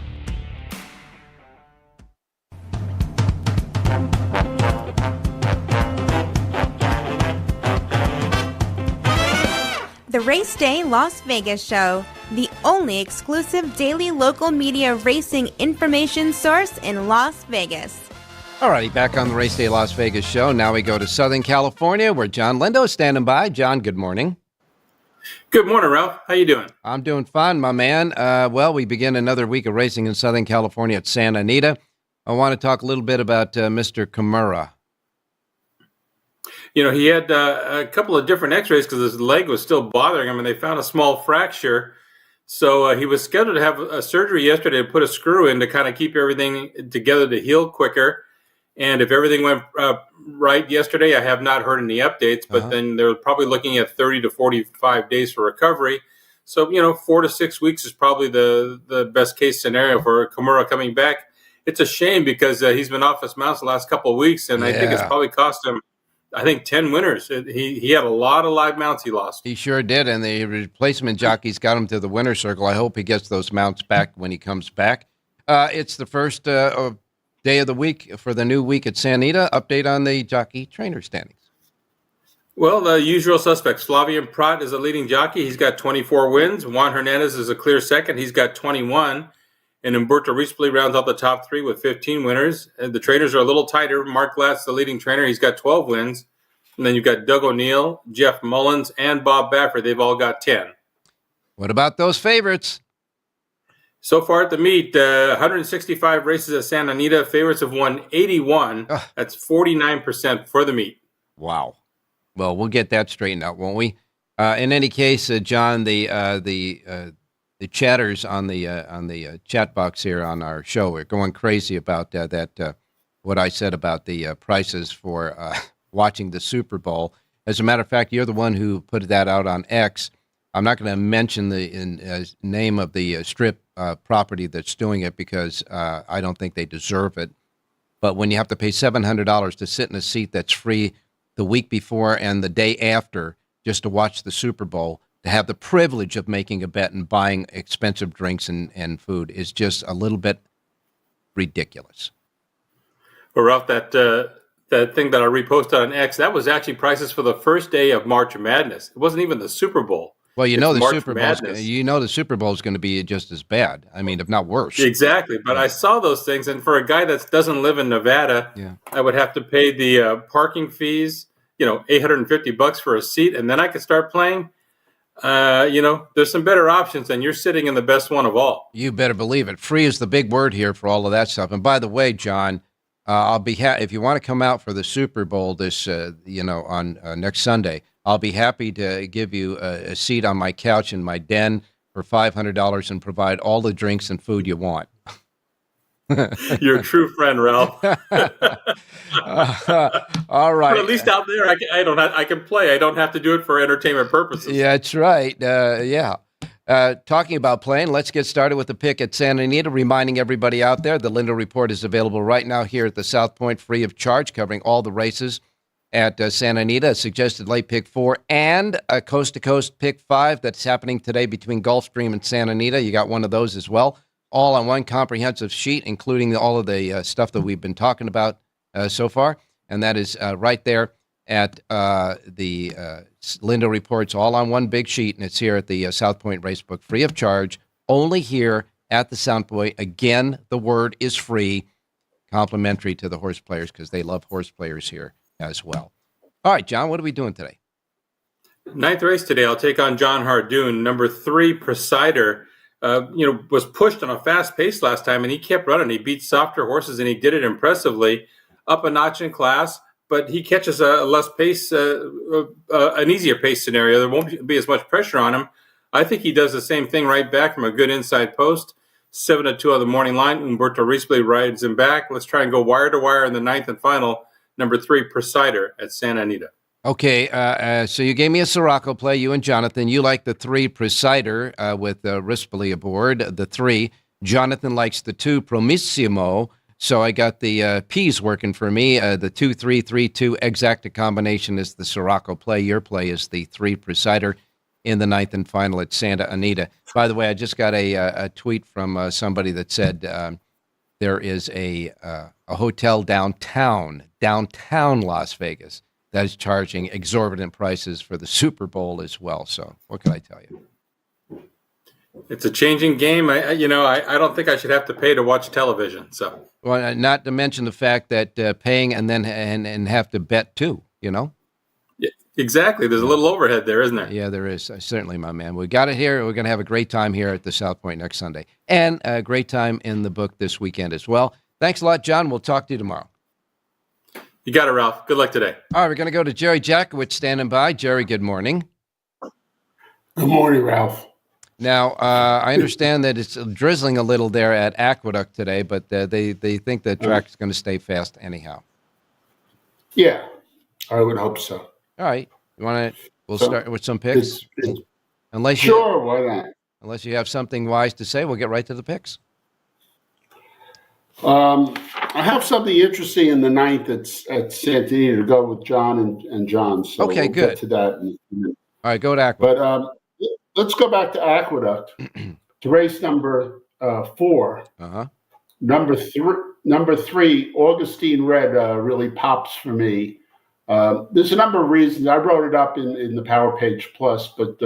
L: The Race Day Las Vegas Show, the only exclusive daily local media racing information source in Las Vegas.
F: All righty, back on the Race Day Las Vegas show. Now we go to Southern California, where John Lindo is standing by. John, good morning.
M: Good morning, Ralph. How you doing?
F: I'm doing fine, my man. Well, we begin another week of racing in Southern California at Santa Anita. I want to talk a little bit about Mr. Kimura.
M: You know, he had a couple of different x-rays because his leg was still bothering him, and they found a small fracture. So he was scheduled to have a surgery yesterday to put a screw in to kind of keep everything together to heal quicker. And if everything went right yesterday, I have not heard any updates, but then they're probably looking at 30 to 45 days for recovery. So, 4 to 6 weeks is probably the best case scenario for Kimura coming back. It's a shame because he's been off his mounts the last couple of weeks, and I think it's probably cost him 10 winners. He had a lot of live mounts he lost.
F: He sure did, and the replacement jockeys got him to the winner's circle. I hope he gets those mounts back when he comes back. It's the first day of the week for the new week at Santa Anita. Update on the jockey trainer standings.
M: Well, the usual suspects. Flavian Prat is a leading jockey. He's got 24 wins. Juan Hernandez is a clear second. He's got 21. And Humberto Rispoli rounds out the top 3 with 15 winners. And the trainers are a little tighter. Mark Glass, the leading trainer, he's got 12 wins. And then you've got Doug O'Neill, Jeff Mullins, and Bob Baffert. They've all got 10.
F: What about those favorites?
M: So far at the meet, 165 races at Santa Anita. Favorites have won 81. That's 49% for the meet.
F: Wow. Well, we'll get that straightened out, won't we? In any case, John, the chatters on the chat box here on our show are going crazy about what I said about the prices for watching the Super Bowl. As a matter of fact, you're the one who put that out on X. I'm not going to mention the name of the strip property that's doing it because I don't think they deserve it. But when you have to pay $700 to sit in a seat that's free the week before and the day after just to watch the Super Bowl, to have the privilege of making a bet and buying expensive drinks and food is just a little bit ridiculous.
M: Well, Ralph, that thing that I reposted on X, that was actually prices for the first day of March Madness. It wasn't even the Super Bowl.
F: Well,
M: the Super
F: Bowl is going to be just as bad. I mean, if not worse.
M: Exactly. But I saw those things, and for a guy that doesn't live in Nevada, I would have to pay the parking fees, $850 for a seat, and then I could start playing. There's some better options, and you're sitting in the best one of all.
F: You better believe it. Free is the big word here for all of that stuff. And by the way, John, I'll be if you want to come out for the Super Bowl this, on next Sunday, I'll be happy to give you a seat on my couch in my den for $500 and provide all the drinks and food you want.
M: You're a true friend, Ralph.
F: All right.
M: But at least out there, I can play. I don't have to do it for entertainment purposes.
F: Yeah, that's right. Talking about playing, let's get started with the pick at Santa Anita. Reminding everybody out there, the Lindo Report is available right now here at the South Point, free of charge, covering all the races at Santa Anita. A suggested late pick 4 and a coast-to-coast pick 5 that's happening today between Gulfstream and Santa Anita. You got one of those as well, all on one comprehensive sheet, including all of the stuff that we've been talking about so far. And that is right there at the Lindo Reports, all on one big sheet, and it's here at the South Point Racebook, free of charge, only here at the South Point. Again, the word is free, complimentary to the horse players because they love horse players here as well. All right, John, what are we doing today?
M: Ninth race today, I'll take on John Hardoon, number 3, Presider. Was pushed on a fast pace last time, and he kept running. He beat softer horses, and he did it impressively, up a notch in class. But he catches a less pace, an easier pace scenario. There won't be as much pressure on him. I think he does the same thing right back from a good inside post. 7-2 on the morning line. Umberto Rispoli rides him back. Let's try and go wire to wire in the ninth and final. Number 3, Presider at Santa Anita.
F: Okay, so you gave me a Siraco play, you and Jonathan. You like the 3, Presider, with Rispoli aboard, the 3. Jonathan likes the 2, Promissimo. So I got the P's working for me. The 2-3-3-2 exacta combination is the Siraco play. Your play is the 3, Presider in the ninth and final at Santa Anita. By the way, I just got a tweet from somebody that said there is a hotel downtown Las Vegas that is charging exorbitant prices for the Super Bowl as well. So what can I tell you?
M: It's a changing game. I don't think I should have to pay to watch television. So,
F: well, not to mention the fact that paying and then and have to bet too. Yeah,
M: exactly. There's a little overhead there, isn't there?
F: Yeah, there is. Certainly, my man. We got it here. We're going to have a great time here at the South Point next Sunday, and a great time in the book this weekend as well. Thanks a lot, John. We'll talk to you tomorrow.
M: You got it, Ralph. Good luck today.
F: All right, we're going to go to Jerry Jackowitz standing by. Jerry, good morning.
N: Good morning, Ralph.
F: Now, I understand that it's drizzling a little there at Aqueduct today, but they think the track is going to stay fast anyhow.
N: Yeah, I would hope so.
F: All right. We'll start with some picks? Why
N: not?
F: Unless you have something wise to say, we'll get right to the picks.
N: I have something interesting in the ninth at Santa Anita to go with John and John. So
F: okay,
N: we'll
F: good.
N: Get to that.
F: All right, go to Aqueduct.
N: But let's go back to Aqueduct to race number 4. Number 3, Augustine Red really pops for me. There's a number of reasons. I wrote it up in the Power Page Plus, but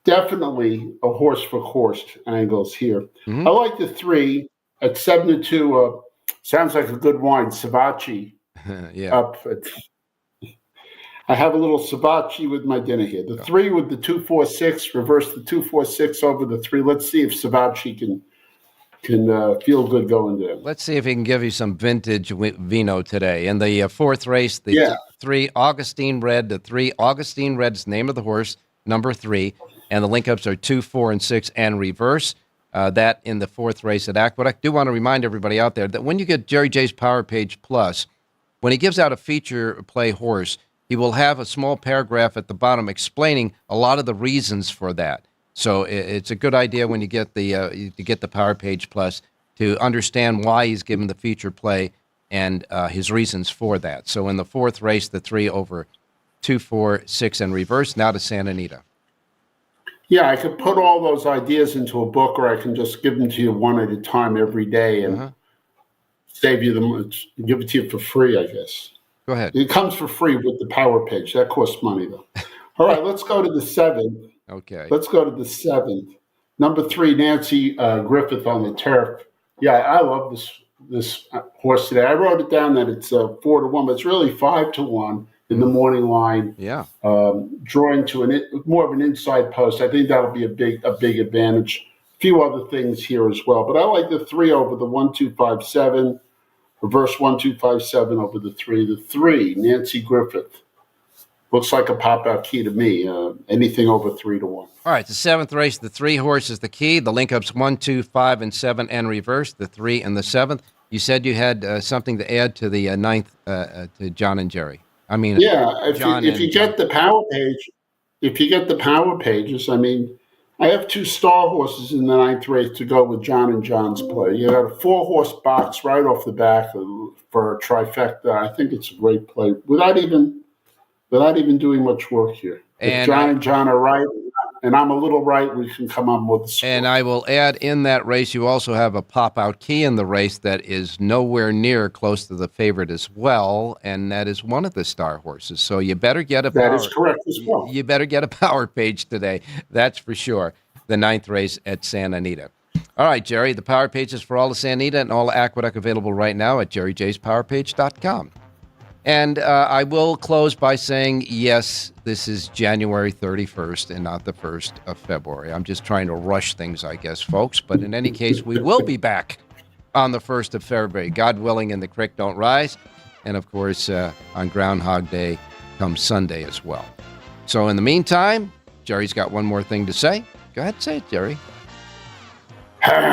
N: definitely a horse for course angles here. I like the 3 at 7-2. Sounds like a good wine, Savachi.
F: Yeah.
N: Up. I have a little Savachi with my dinner here. The 3 with the 2-4-6, reverse the 2-4-6 over the 3. Let's see if Savachi can feel good going there.
F: Let's see if he can give you some vintage vino today. In the fourth race, the 3 Augustine Red. The 3 Augustine Red's name of the horse, number 3, and the link-ups are 2, 4, and 6, and reverse. That in the fourth race at Aqueduct. I do want to remind everybody out there that when you get Jerry J's Power Page Plus, when he gives out a feature play horse, he will have a small paragraph at the bottom explaining a lot of the reasons for that. So it's a good idea when you get the Power Page Plus to understand why he's given the feature play and his reasons for that. So in the fourth race, the 3 over 2, 4, 6 and reverse, now to Santa Anita.
N: Yeah, I could put all those ideas into a book, or I can just give them to you one at a time every day and save you them, give it to you for free, I guess.
F: Go ahead.
N: It comes for free with the Power Page. That costs money, though. All right, let's go to the 7th.
F: Okay.
N: Let's go to the 7th. Number 3, Nancy Griffith on the turf. Yeah, I love this horse today. I wrote it down that it's 4-1, but it's really 5-1 in the morning line.
F: Yeah.
N: Drawing to more of an inside post. I think that'll be a big advantage. A few other things here as well, but I like the 3 over the 1-2-5-7, reverse 1-2-5-7 over the 3. The 3, Nancy Griffith. Looks like a pop-out key to me. Anything over 3-1.
F: All right, the 7th race, the 3 horse is the key. The link-ups 1, 2, 5, and 7 and reverse, the 3 and the 7th. You said you had something to add to the 9th to John and Jerry. I mean,
N: yeah, if you get the Power Page, if you get the Power Pages, I mean, I have 2 star horses in the 9th race to go with John and John's play. You got a 4-horse box right off the back for a trifecta. I think it's a great play without even doing much work here. If John and John are right, and I'm a little right, we can come up with a score.
F: And I will add, in that race, you also have a pop-out key in the race that is nowhere near close to the favorite as well, and that is one of the star horses. So you better get
N: That is correct as well.
F: You better get a Power Page today. That's for sure. The 9th race at Santa Anita. All right, Jerry, the Power Pages for all of Santa Anita and all Aqueduct available right now at jerryjspowerpage.com. And I will close by saying, yes, this is January 31st and not the 1st of February. I'm just trying to rush things, I guess, folks. But in any case, we will be back on the 1st of February, God willing, and the creek don't rise. And, of course, on Groundhog Day comes Sunday as well. So in the meantime, Jerry's got one more thing to say. Go ahead, say it, Jerry.
N: Have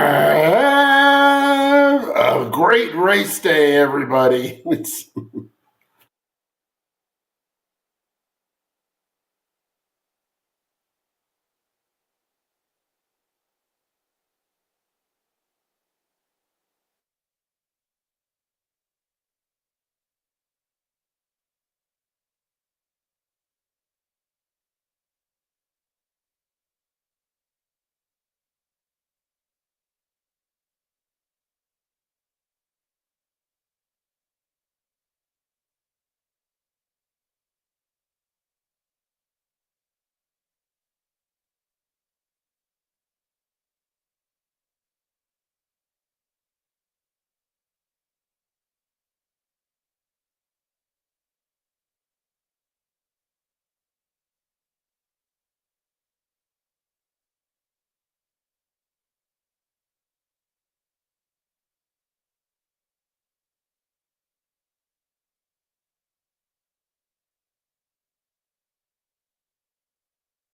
N: a great race day, everybody.